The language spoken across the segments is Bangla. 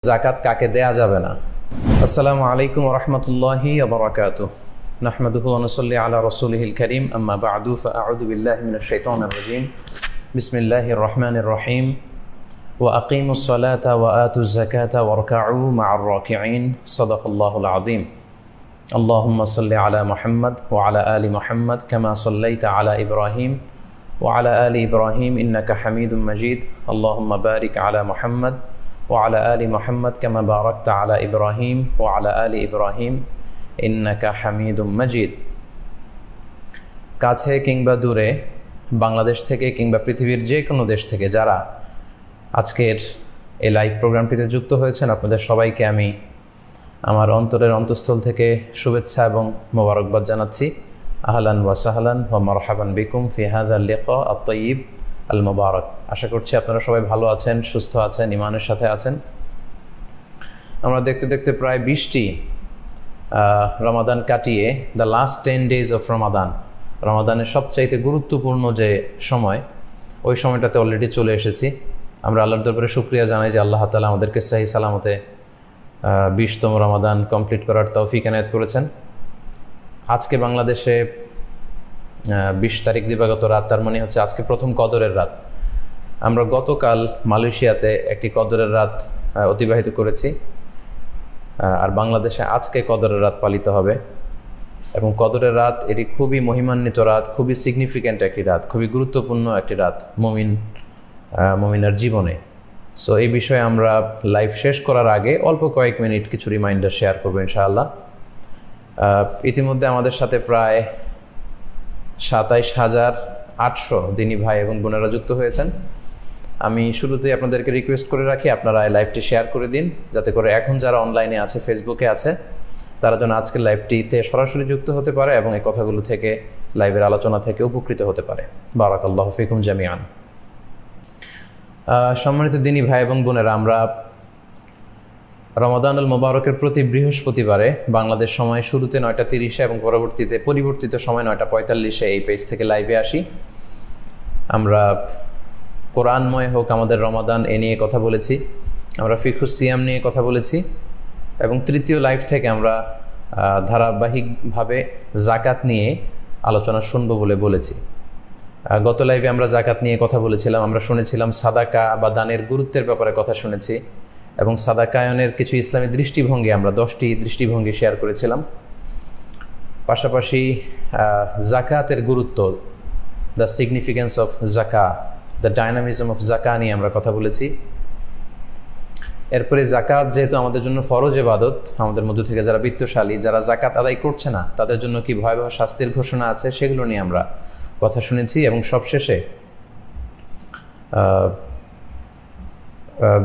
যাকাত কাকে দেয়া যাবে না। আসসালামু আলাইকুম ওয়া রাহমাতুল্লাহি ওয়া বারাকাতুহু। নাহমাদুহু ওয়া নুসাল্লি আলা রাসূলিহিল কারীম, আম্মা বা'দু, ফাআউযু বিল্লাহি মিনাশ শাইতানির রাজীম। বিসমিল্লাহির রহমানির রহিম। ওয়া আকিমুস সালাতা ওয়া আতুজ যাকাতা ওয়ারকাউ মা'আর রাকিঈন। সাদাকাল্লাহুল আযীম। আল্লাহুম্মা সাল্লি আলা মুহাম্মাদ ওয়া আলা আলি মুহাম্মাদ কামা সাল্লাইতা আলা ইব্রাহিম ওয়া আলা আলি ইব্রাহিম ইন্নাকা হামিদুম মাজিদ। আল্লাহুম্মা বারিক আলা মুহাম্মাদ وعلى آل محمد كما باركت على إبراهيم وعلى آل إبراهيم إنك حميد مجيد। কাছে কিংবা দূরে, বাংলাদেশ থেকে কিংবা পৃথিবীর যে কোনো দেশ থেকে যারা আজকের এই লাইভ প্রোগ্রামটিতে যুক্ত হয়েছেন, আপনাদের সবাইকে আমি আমার অন্তরের অন্তঃস্থল থেকে শুভেচ্ছা এবং মোবারকবাদ জানাচ্ছি। আহলান ওয়া সাহলান ওয়া মারহাবান বিকুম ফি হাযাল লিকা আত-তাইয়িব আল মুবারক। আশা করছি আপনারা সবাই ভালো আছেন, সুস্থ আছেন, ঈমানের সাথে আছেন। আমরা দেখতে দেখতে প্রায় 20টি রমাদান কাটিয়ে দ্য লাস্ট 10 days অফ রমাদানের সবচাইতে গুরুত্বপূর্ণ যে সময়, ওই সময়টাতে অলরেডি চলে এসেছি। আমরা আল্লাহর দরবারে শুকরিয়া জানাই যে আল্লাহ তাআলা আমাদেরকে সহি সালামতে 20তম রমাদান কমপ্লিট করার তৌফিক এনায়েত করেছেন। আজকে বাংলাদেশে 20 তারিখ দিবাগত রাত, তার মানে হচ্ছে আজকে প্রথম কদরের রাত। আমরা গতকাল মালয়েশিয়াতে একটি কদরের রাত অতিবাহিত করেছি, আর বাংলাদেশে আজকে কদরের রাত পালিত হবে। এবং কদরের রাত এটি খুবই মহিমান্বিত রাত, খুবই সিগনিফিক্যান্ট একটি রাত, খুবই গুরুত্বপূর্ণ একটি রাত মুমিনের জীবনে। সো এই বিষয়ে আমরা লাইভ শেষ করার আগে অল্প কয়েক মিনিট কিছু রিমাইন্ডার শেয়ার করবো ইনশাআল্লাহ। ইতিমধ্যে আমাদের সাথে প্রায় 27,800 দিনী ভাই এবং বোনেরা যুক্ত হয়েছেন। আমি শুরুতেই আপনাদেরকে রিকোয়েস্ট করে রাখি, আপনারা এই লাইভটি শেয়ার করে দিন, যাতে করে এখন যারা অনলাইনে আছে, ফেসবুকে আছে, তারা যেন আজকের লাইভটিতে সরাসরি যুক্ত হতে পারে এবং এই কথাগুলো থেকে, লাইভের আলোচনা থেকে উপকৃত হতে পারে। বারাকাল্লাহু ফিকুম জামিআন। সম্মানিত দিনী ভাই এবং বোনেরা, আমরা রমাদানুল মুবারকের প্রতি বৃহস্পতিবারে বাংলাদেশ সময় শুরুতে 9:30 এবং পরিবর্তিত সময় 9:45 এই পেজ থেকে লাইভে আসি। আমরা কোরআনময় হোক আমাদের রমাদান, এ নিয়ে কথা বলেছি, আমরা ফিকহুস সিয়াম নিয়ে কথা বলেছি, এবং তৃতীয় লাইভ থেকে আমরা ধারাবাহিকভাবে জাকাত নিয়ে আলোচনা শুনবো বলে বলেছি। গত লাইভে আমরা জাকাত নিয়ে কথা বলেছিলাম, আমরা শুনেছিলাম সাদাকা বা দানের গুরুত্বের ব্যাপারে কথা শুনেছি, এবং সাদাকায়নের কিছু ইসলামী দৃষ্টিভঙ্গি, আমরা 10টি দৃষ্টিভঙ্গি শেয়ার করেছিলাম। পাশাপাশি জাকাতের গুরুত্ব, দ্য সিগনিফিক্যান্স অফ জাকা, দ্য ডাইনামিজম অফ জাকা নিয়ে আমরা কথা বলেছি। এরপরে জাকাত যেহেতু আমাদের জন্য ফরজ ইবাদত, আমাদের মধ্য থেকে যারা বিত্তশালী, যারা জাকাত আদায় করছে না, তাদের জন্য কি ভয়াবহ শাস্তির ঘোষণা আছে, সেগুলো নিয়ে আমরা কথা শুনেছি। এবং সবশেষে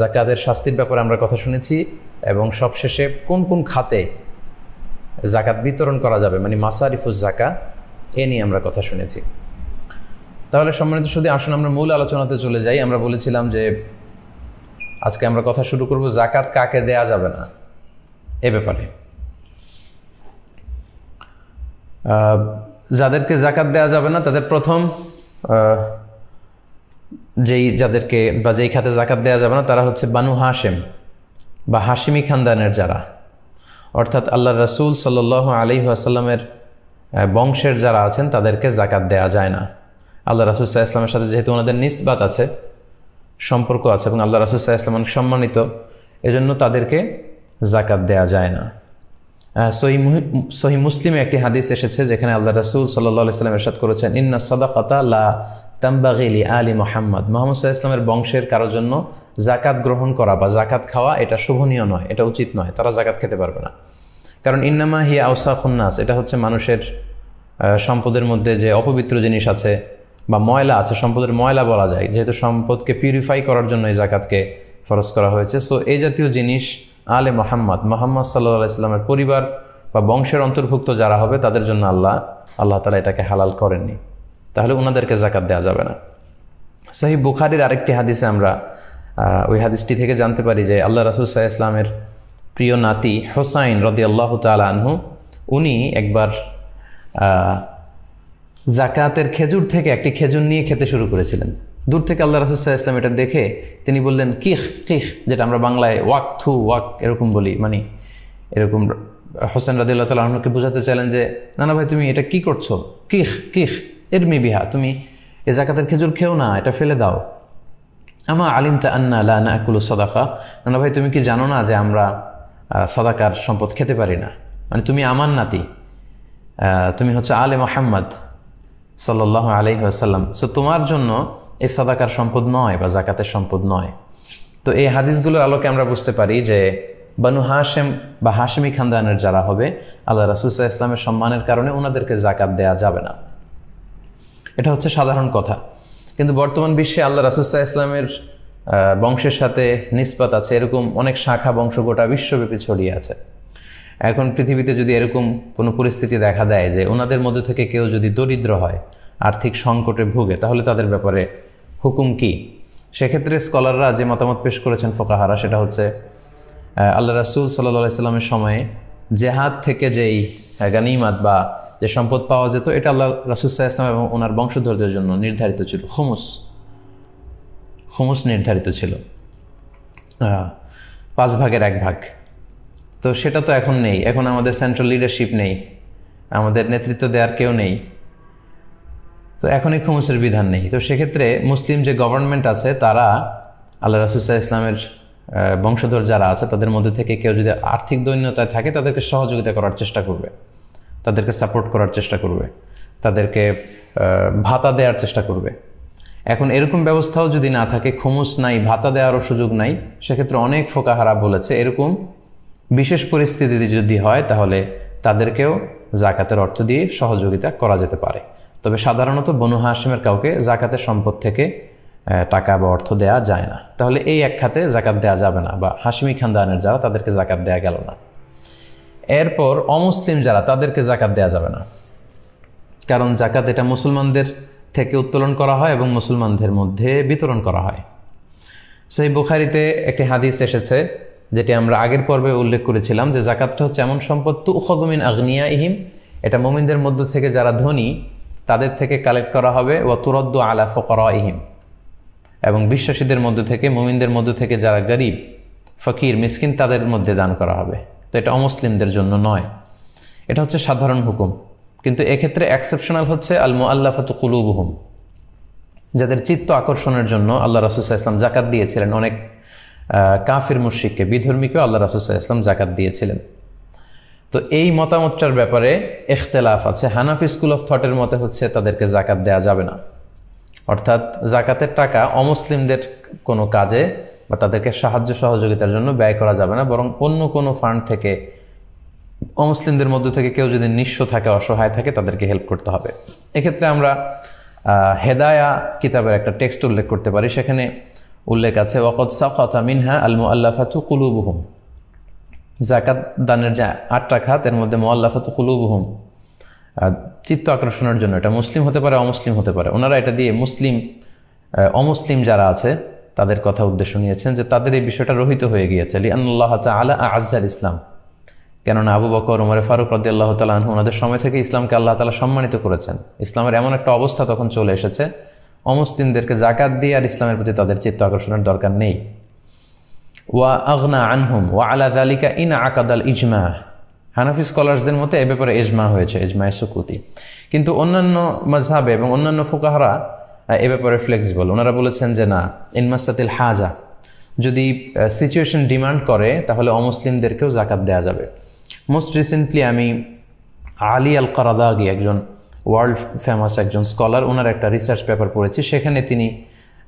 জাকাতের শাস্তির ব্যাপারে আমরা কথা শুনেছি, এবং সবশেষে কোন কোন খাতে জাকাত বিতরণ করা যাবে, মানে মাসারিফুজ জাকা, এ নিয়ে আমরা কথা শুনেছি। তাহলে সম্মানিত শুধু আসুন আমরা মূল আলোচনাতে চলে যাই। আমরা বলেছিলাম যে আজকে আমরা কথা শুরু করব জাকাত কাকে দেয়া যাবে না এ ব্যাপারে। যাদেরকে জাকাত দেয়া যাবে না তাদের প্রথম যাদেরকে বা যেই খাতে জাকাত দেওয়া যাবে না, তারা হচ্ছে বানু হাশেম বা হাশিমি খানদানের যারা, অর্থাৎ আল্লাহ রাসূল সাল্লাল্লাহু আলাইহি ওয়াসাল্লামের বংশের যারা আছেন, তাদেরকে জাকাত দেয়া যায় না। আল্লাহ রাসূল সাল্লাল্লাহু আলাইহি ওয়াসাল্লামের সাথে যেহেতু ওনাদের নিসবাত আছে, সম্পর্ক আছে, এবং আল্লাহ রাসূল সাল্লাল্লাহু আলাইহি ওয়াসাল্লাম অনেক সম্মানিত, এজন্য তাদেরকে জাকাত দেয়া যায় না। সহিহ মুসলিমে একটি হাদিস এসেছে যেখানে আল্লাহ রাসূল সাল্লাল্লাহু আলাইহি ওয়াসাল্লাম ইরশাদ করেছেন, ইন্না সাদাকাতা লা তামবাগি লি আলি মুহাম্মদ সাল্লাল্লাহু আলাইহি ওয়াসাল্লামের বংশের কারোর জন্য জাকাত গ্রহণ করা বা জাকাত খাওয়া এটা শোভনীয় নয়, এটা উচিত নয়, তারা জাকাত খেতে পারবে না। কারণ ইন্নামা হিয়া আওসাখুন নাস, এটা হচ্ছে মানুষের সম্পদের মধ্যে যে অপবিত্র জিনিস আছে বা ময়লা আছে, সম্পদের ময়লা বলা যায়, যেহেতু সম্পদকে পিউরিফাই করার জন্য এই জাকাতকে ফরজ করা হয়েছে। সো এই জাতীয় জিনিস আলে মুহাম্মদ সাল্লাল্লাহু আলাইহি ওয়াসাল্লামের পরিবার বা বংশের অন্তর্ভুক্ত যারা হবে, তাদের জন্য আল্লাহ তাআলা এটাকে হালাল করেননি, তাহলে ওনাদেরকে জাকাত দেওয়া যাবে না। সহিহ বুখারীর আরেকটি হাদিসে আমরা ওই হাদিসটি থেকে জানতে পারি যে আল্লাহ রাসূল সাল্লাল্লাহু আলাইহি ওয়াসাল্লামের প্রিয় নাতি হুসাইন রাদিয়াল্লাহু তাআলা আনহু, উনি একবার জাকাতের খেজুর থেকে একটি খেজুর নিয়ে খেতে শুরু করেছিলেন। দূর থেকে আল্লাহ রাসূল সাল্লাল্লাহু আলাইহি ওয়াসাল্লাম এটা দেখে তিনি বললেন কিখ কিখ, যেটা আমরা বাংলায় ওয়াক থু ওয়াক এরকম বলি, মানে এরকম হোসেন রাদিয়াল্লাহু তাআলা আনহুকে বোঝাতে চাইলেন যে না না ভাই তুমি এটা কি করছো, কিখ কিখ ইরমি বিহা, তুমি এ যাকাতের খেজুর খেও না, এটা ফেলে দাও। আমা আলিমতা আন্না লা নাকুলু সাদাকা, না ভাই তুমি কি জানো না যে আমরা সাদাকার সম্পদ খেতে পারি না, মানে তুমি আমার নাতি, তুমি হচ্ছে আলে মুহাম্মদ সাল্লাল্লাহু আলাইহি ওয়াসাল্লাম, সো তোমার জন্য এই সাদাকার সম্পদ নয় বা যাকাতের সম্পদ নয়। তো এই হাদিসগুলোর আলোকে আমরা বুঝতে পারি যে বানু হাশেম বা হাশেমি খানদানের যারা হবে আল্লাহ রাসূল সাল্লাল্লাহু আলাইহি ওয়াসাল্লামের সম্মানের কারণে ওনাদেরকে যাকাত দেয়া যাবে না, এটা হচ্ছে সাধারণ কথা। কিন্তু বর্তমান বিশ্বে আল্লাহ রাসূল সাল্লাল্লাহু আলাইহি ওয়াসাল্লামের বংশের সাথে নিসবত আছে এরকম অনেক শাখা বংশ গোটা বিশ্বব্যাপী ছড়িয়ে আছে। এখন পৃথিবীতে যদি এরকম কোনো পরিস্থিতি দেখা দেয় যে ওনাদের মধ্যে থেকে কেউ যদি দরিদ্র হয়, আর্থিক সংকটে ভুগে, তাহলে তাদের ব্যাপারে হুকুম কি? সেক্ষেত্রে স্কলাররা যে মতামত পেশ করেছেন ফোকাহারা, সেটা হচ্ছে আল্লাহ রাসূল সাল্লাল্লাহু আলাইহি ওয়াসাল্লামের সময়ে জেহাদ থেকে যেই গানিমাত বা যে সম্পদ পাওয়া যেত, এটা আল্লাহ রাসূল সাল্লাল্লাহু আলাইহি ওয়াসাল্লাম এবং ওনার বংশধরদের জন্য নির্ধারিত ছিল, খুমুস নির্ধারিত ছিল, 5 ভাগের 1 ভাগ। তো সেটা তো এখন নেই, এখন আমাদের সেন্ট্রাল লিডারশিপ নেই, আমাদের নেতৃত্ব দেওয়ার কেউ নেই, তো এখন এই খুমুসের বিধান নেই। তো সেক্ষেত্রে মুসলিম যে গভর্নমেন্ট আছে তারা আল্লাহ রাসূল সাল্লাল্লাহু আলাইহি ওয়াসাল্লামের বংশধর যারা আছে তাদের মধ্যে থেকে কেউ যদি আর্থিক দৈন্যতায় থাকে তাদেরকে সহযোগিতা করার চেষ্টা করবে, তাদেরকে সাপোর্ট করার চেষ্টা করবে, তাদেরকে ভাতা দেওয়ার চেষ্টা করবে। এখন এরকম ব্যবস্থাও যদি না থাকে, খুমুস নাই, ভাতা দেওয়ারও সুযোগ নাই, সেক্ষেত্রে অনেক ফোকাহারা বলেছে এরকম বিশেষ পরিস্থিতি যদি হয় তাহলে তাদেরকেও যাকাতের অর্থ দিয়ে সহযোগিতা করা যেতে পারে। তবে সাধারণত বনু হাশিমের কাউকে যাকাতের সম্পদ থেকে টাকা বা অর্থ দেয়া যায় না, তাহলে এই এক খাতে যাকাত দেয়া যাবে না, বা হাশিমি খানদানের যারা তাদেরকে যাকাত দেয়া গেল না। এরপর অমুসলিম যারা তাদেরকে যাকাত দেয়া যাবে না, কারণ যাকাত এটা মুসলমানদের থেকে উত্তোলন করা হয় এবং মুসলমানদের মধ্যে বিতরণ করা হয়। সেই বুখারীতে একটি হাদিস এসেছে যেটি আমরা আগের পর্বে উল্লেখ করেছিলাম যে যাকাতটা হচ্ছে এমন সম্পদ তুখযু মিন আগনিয়াইহিম, এটা মুমিনদের মধ্য থেকে যারা ধনী তাদের থেকে কালেক্ট করা হবে, ওয়া তুরাদ্দু আলা ফুকারাইহিম, এবং বিশ্বাসীদের মধ্যে থেকে মুমিনদের মধ্যে থেকে যারা গরিব ফকির মিসকিন তাদের মধ্যে দান করা হবে। তো এটা অমুসলিমদের জন্য নয়, এটা হচ্ছে সাধারণ হুকুম। কিন্তু এক্ষেত্রে এক্সেপশনাল হচ্ছে আল মুআল্লাফাতু কুলুবুহুম, যাদের চিত্ত আকর্ষণের জন্য আল্লাহ রাসূল সাল্লাল্লাহু আলাইহি ওয়াসাল্লাম যাকাত দিয়েছিলেন। অনেক কাফির মুশরিককে, বিধর্মীকেও আল্লাহ রাসূল সাল্লাল্লাহু আলাইহি ওয়াসাল্লাম যাকাত দিয়েছিলেন। তো এই মতামতটার ব্যাপারে ইখতিলাফ আছে। হানাফি স্কুল অফ থটের মতে হচ্ছে তাদেরকে যাকাত দেয়া যাবে না, অর্থাৎ যাকাতের টাকা অমুসলিমদের কোনো কাজে বা তাদেরকে সাহায্য সহযোগিতার জন্য ব্যয় করা যাবে না, বরং অন্য কোনো ফান্ড থেকে অমুসলিমদের মধ্য থেকে কেউ যদি নিঃস্ব থাকে, অসহায় থাকে, তাদেরকে হেল্প করতে হবে। এক্ষেত্রে আমরা হেদায়া কিতাবের একটা টেক্সট উল্লেখ করতে পারি, সেখানে উল্লেখ আছে ওয়াকাদ সাকাতা মিনহা আল মুআল্লাফাতু কুলুবুহুম, যাকাত দানের যে 8টা খাত এর মধ্যে মুআল্লাফাতু কুলুবুহুম চিত্ত আকর্ষণের জন্য, এটা মুসলিম হতে পারে অমুসলিম হতে পারে, ওনারা এটা দিয়ে অমুসলিম যারা আছে তাদের কথা উদ্দেশ্য নিয়েছেন যে তাদের এই বিষয়টা রহিত হয়ে গিয়েছে। লিআন্নাল্লাহ তাআলা আ'আজ্জাল ইসলাম, কেননা আবু বকর, ওমর ফারুক রাদিয়াল্লাহু তাআলা আনহু ওনাদের সময় থেকে ইসলামকে আল্লাহ তাআলা সম্মানিত করেছেন। ইসলামের এমন একটা অবস্থা তখন চলে এসেছে অমুসলিমদেরকে যাকাত দিয়ে আর ইসলামের প্রতি তাদের চিত্ত আকর্ষণের দরকার নেই। ওয়া আগনা আনহুম ওয়া আলা যালিকা ইন আকাদাল ইজমা, হানাফি স্কলার্সদের মতে এ ব্যাপারে ইজমা হয়েছে, ইজমায়ে সুকুতি। কিন্তু অন্যান্য মাযহাবে এবং অন্যান্য ফুকাহারা এ ব্যাপারে ফ্লেক্সিবল। ওনারা বলেছেন যে না, ইনমাসাতিল হাজা, যদি সিচুয়েশন ডিমান্ড করে তাহলে অমুসলিমদেরকেও যাকাত দেওয়া যাবে। মোস্ট রিসেন্টলি আমি আলী আল কারাদাগি, একজন ওয়ার্ল্ড ফেমাস একজন স্কলার, ওনার একটা রিসার্চ পেপার পড়েছি, সেখানে তিনি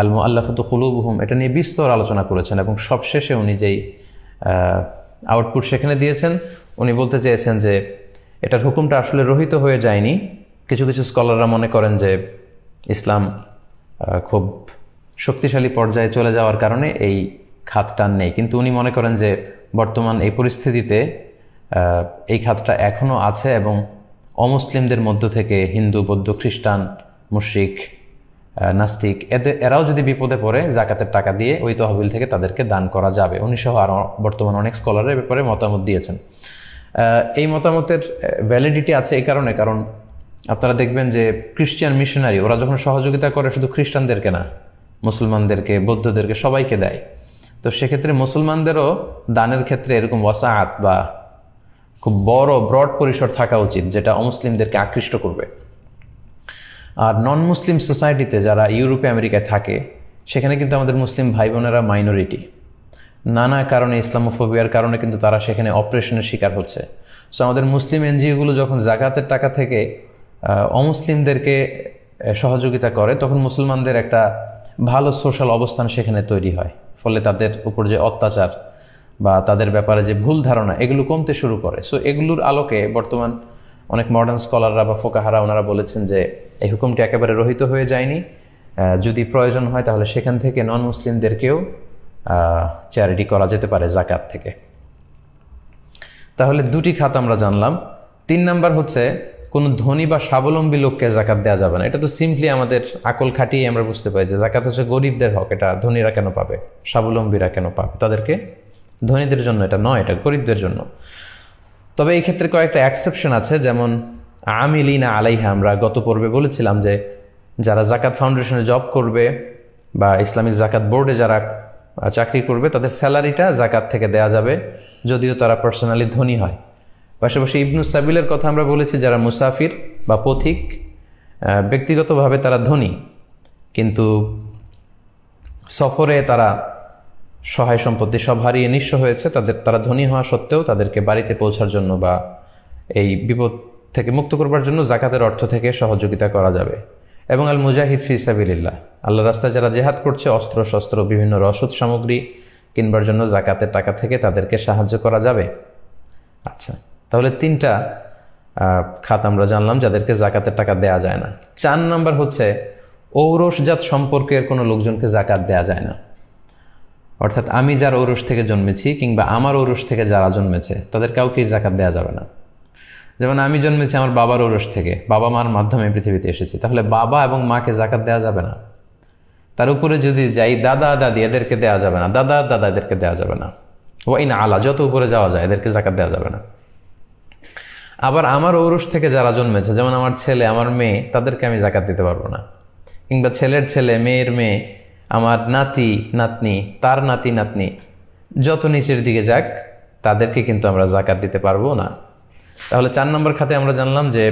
আল মুআল্লাফাতু কুলুবুহুম এটা নিয়ে বিস্তর আলোচনা করেছেন এবং সবশেষে উনি যেই আউটপুট সেখানে দিয়েছেন, উনি বলতে চেয়েছেন যে এটার হুকুমটা আসলে রহিত হয়ে যায়নি। কিছু কিছু স্কলাররা মনে করেন যে ইসলাম খুব শক্তিশালী পর্যায়ে চলে যাওয়ার কারণে এই খাতটা নেই, কিন্তু উনি মনে করেন যে বর্তমান এই পরিস্থিতিতে এই খাতটা এখনও আছে এবং অমুসলিমদের মধ্য থেকে হিন্দু, বৌদ্ধ, খ্রিস্টান, মুশরিক, নাস্তিক এরাও যদি বিপদে পড়ে যাকাতের টাকা দিয়ে ওই তহবিল থেকে তাদেরকে দান করা যাবে। উনি সহ আরও বর্তমান অনেক স্কলারের ব্যাপারে মতামত দিয়েছেন। এই মতামতের ভ্যালিডিটি আছে এই কারণ আপনারা দেখবেন যে খ্রিস্টান মিশনারি ওরা যখন সহযোগিতা করে শুধু খ্রিস্টানদেরকে না, মুসলমানদেরকে, বৌদ্ধদেরকে, সবাইকে দেয়। তো সেক্ষেত্রে মুসলমানদেরও দানের ক্ষেত্রে এরকম ওয়াসাআত বা খুব বড় ব্রড পরিসর থাকা উচিত, যেটা অমুসলিমদেরকে আকৃষ্ট করবে। আর নন মুসলিম সোসাইটিতে যারা ইউরোপে আমেরিকায় থাকে, সেখানে কিন্তু আমাদের মুসলিম ভাই বোনেরা মাইনরিটি। নানা কারণে, ইসলামোফোবিয়ার কারণে কিন্তু তারা সেখানে অপারেশনের শিকার হচ্ছে। সো আমাদের মুসলিম এনজিওগুলো যখন জাকাতের টাকা থেকে অমুসলিমদেরকে সহযোগিতা করে, তখন মুসলমানদের একটা ভালো সোশ্যাল অবস্থান সেখানে তৈরি হয়। ফলে তাদের উপর যে অত্যাচার বা তাদের ব্যাপারে যে ভুল ধারণা, এগুলো কমতে শুরু করে। সো এগুলোর আলোকে বর্তমান অনেক মডার্ন স্কলাররা বা ফোকাহারা ওনারা বলেছেন যে এই হুকুমটি একেবারে রহিত হয়ে যায়নি। যদি প্রয়োজন হয় তাহলে সেখান থেকে নন মুসলিমদেরকেও চ্যারিটি করা যেতে পারে জাকাত থেকে। তাহলে দুটি খাত আমরা জানলাম। 3 নাম্বার হচ্ছে কোনো ধনী বা স্বাবলম্বী লোককে জাকাত দেওয়া যাবে না। এটা তো সিম্পলি আমাদের আকল খাটিয়ে আমরা বুঝতে পারি যে জাকাত হচ্ছে গরিবদের হক। এটা ধনীরা কেন পাবে, স্বাবলম্বীরা কেন পাবে? তাদেরকে, ধনীদের জন্য এটা নয়, এটা গরিবদের জন্য। তবে এই ক্ষেত্রে কয়েকটা এক্সেপশন আছে, যেমন আমিলিনা আলাইহা। আমরা গত পর্বে বলেছিলাম যে যারা জাকাত ফাউন্ডেশনে জব করবে বা ইসলামিক জাকাত বোর্ডে যারা চাকরি করবে, তাদের স্যালারিটা জাকাত থেকে দেয়া যাবে, যদিও তারা পার্সোনালি ধনী হয়। পাশাপাশি ইবনুস সাবিলের কথা আমরা বলেছি, যারা মুসাফির বা পথিক, ব্যক্তিগতভাবে তারা ধনী, কিন্তু সফরে তারা সহায় সম্পত্তি সব হারিয়ে নিঃস্ব হয়েছে। তারা ধনী হওয়া সত্ত্বেও তাদেরকে বাড়িতে পৌঁছার জন্য বা এই বিপদ থেকে মুক্ত করবার জন্য জাকাতের অর্থ থেকে সহযোগিতা করা যাবে। এবং আল মুজাহিদ ফি সাবিলিল্লাহ, আল্লাহ রাস্তায় যারা জেহাদ করছে, অস্ত্র শস্ত্র বিভিন্ন রসদ সামগ্রী কিনবার জন্য জাকাতের টাকা থেকে তাদেরকে সাহায্য করা যাবে। আচ্ছা, তাহলে 3টা খাত আমরা জানলাম যাদেরকে জাকাতের টাকা দেয়া যায় না। 4 নাম্বার হচ্ছে ঔরসজাত সম্পর্কের কোনো লোকজনকে জাকাত দেয়া যায় না। অর্থাৎ আমি যার ঔরস থেকে জন্মেছি কিংবা আমার ঔরস থেকে যারা জন্মেছে, তাদের কাউকেই জাকাত দেয়া যাবে না। যেমন আমি জন্মেছি আমার বাবার ঔরস থেকে, বাবা মার মাধ্যমে পৃথিবীতে এসেছি, তাহলে বাবা এবং মাকে জাকাত দেওয়া যাবে না। তার উপরে যদি যাই, দাদা দাদি, এদেরকে দেওয়া যাবে না। দাদা দাদা, এদেরকে দেওয়া যাবে না। ওয়াইন আলা, যত উপরে যাওয়া যায়, এদেরকে জাকাত দেওয়া যাবে না। আবার আমার ঔরস থেকে যারা জন্মেছে, যেমন আমার ছেলে, আমার মেয়ে, তাদেরকে আমি জাকাত দিতে পারবো না। কিংবা ছেলের ছেলে, মেয়ের মেয়ে, আমার নাতি নাতনি, তার নাতি নাতনি, যত নিচের দিকে যাক, তাদেরকে কিন্তু আমরা জাকাত দিতে পারবো না। তাহলে 4 নম্বর খাতে আমরা জানলাম যে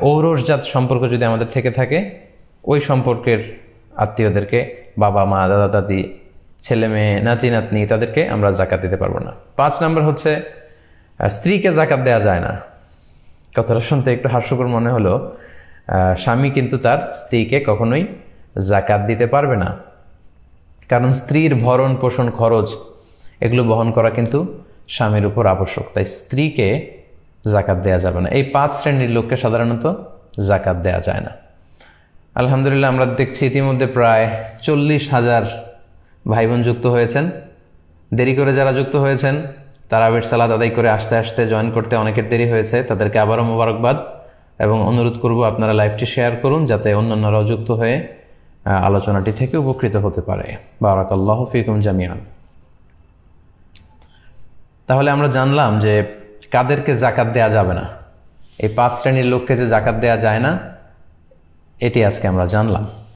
ঔরসজাত সম্পর্ক যদি আমাদের থেকে থাকে, ওই সম্পর্কের আত্মীয়দেরকে, বাবা মা, দাদা দাদি, ছেলে মেয়ে, নাতি নাতনি, তাদেরকে আমরা জাকাত দিতে পারবো না। 5 নম্বর হচ্ছে স্ত্রীকে জাকাত দেওয়া যায় না। কথাটা শুনতে একটু হাস্যকর মনে হলো, স্বামী কিন্তু তার স্ত্রীকে কখনোই জাকাত দিতে পারবে না, কারণ স্ত্রীর ভরণ পোষণ খরচ এগুলো বহন করা কিন্তু স্বামীর উপর আবশ্যক। তাই স্ত্রীকে জাকাত দেয়া যাবে না। এই 5 শ্রেণীর লোককে সাধারণত জাকাত দেয়া যায় না। আলহামদুলিল্লাহ, আমরা দেখছি ইতিমধ্যে প্রায় 40,000 ভাই বোন যুক্ত হয়েছেন। দেরি করে যারা যুক্ত হয়েছেন, তারাবির সালাত আদায় করে আস্তে আস্তে জয়েন করতে অনেকের দেরি হয়েছে, তাদেরকে আবারও মোবারকবাদ এবং অনুরোধ করব আপনারা লাইভটি শেয়ার করুন, যাতে অন্যান্যরাও যুক্ত হয়ে আলোচনাটি থেকে উপকৃত হতে পারে। বারাকাল্লাহু ফিকুম জামিআন। তাহলে আমরা জানলাম যে কাদেরকে জাকাত দেয়া যাবে না, এই 5 শ্রেণীর লোককে যে জাকাত দেয়া যায় না, এটি আজকে আমরা জানলাম।